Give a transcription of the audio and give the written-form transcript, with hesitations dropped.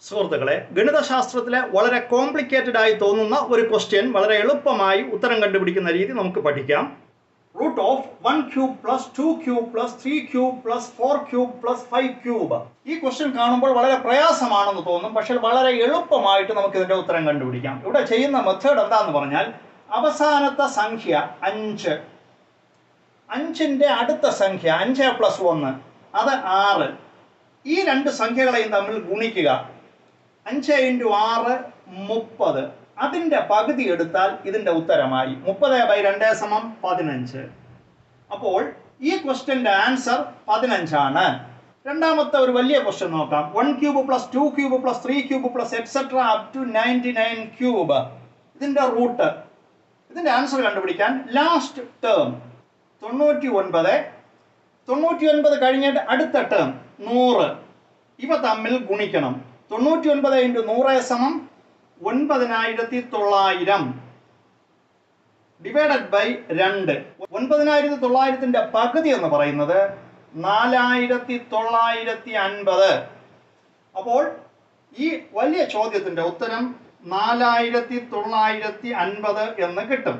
സുഹൃത്തുക്കളെ, ഗണിതശാസ്ത്രത്തിലെ വളരെ കോംപ്ലിക്കേറ്റഡ് ആയി തോന്നുന്ന ഒരു ക്വസ്റ്റ്യൻ വളരെ എളുപ്പമായി ഉത്തരം കണ്ടുപിടിക്കുന്ന രീതി നമുക്ക് പഠിക്കാം. Root of 1 cube plus 2 cube plus 3 cube plus 4 cube plus 5 cube. ഈ ക്വസ്റ്റ്യൻ കാണുമ്പോൾ വളരെ പ്രയാസമാണെന്ന് തോന്നും, പക്ഷേ വളരെ എളുപ്പമായിട്ട് നമുക്ക് ഇതിന്റെ ഉത്തരം കണ്ടുപിടിക്കാം. ഇവിടെ ചെയ്യുന്ന മെത്തേഡ് എന്താന്ന് പറഞ്ഞാൽ, അവസാനത്തെ സംഖ്യ 5, 5ന്റെ അടുത്ത സംഖ്യ 5 പ്ലസ് 1 അത് 6. ഈ രണ്ട് സംഖ്യകളെയും തമ്മിൽ ഗുണിക്കുക. 5 × 6 30. അതിൻ്റെ പകുതി എടുത്താൽ ഇതിൻ്റെ ഉത്തരമായി. 30/2 = 15. അപ്പോൾ ഈ ക്വസ്റ്റ്യൻ്റെ ആൻസർ 15 ആണ്. രണ്ടാമത്തെ ഒരു വലിയ ക്വസ്റ്റ്യൻ നോക്കാം. 1 cube plus 2 cube plus 3 cube plus et cetera up to 99 cube. ഇതിൻ്റെ റൂട്ട്, ഇതിൻ്റെ ആൻസർ കണ്ടുപിടിക്കാൻ ലാസ്റ്റ് ടേം 99, 99 കഴിഞ്ഞിട്ട് അടുത്ത ടേം 100, ഇവ തമ്മിൽ ഗുണിക്കണം. 99 × 100 = 99,900 ഡിവൈഡഡ് ബൈ 2. 99,900ന്റെ പകുതി എന്ന് പറയുന്നത് 4,950. അപ്പോൾ ഈ വലിയ ചോദ്യത്തിന്റെ ഉത്തരം 4,950 എന്ന് കിട്ടും.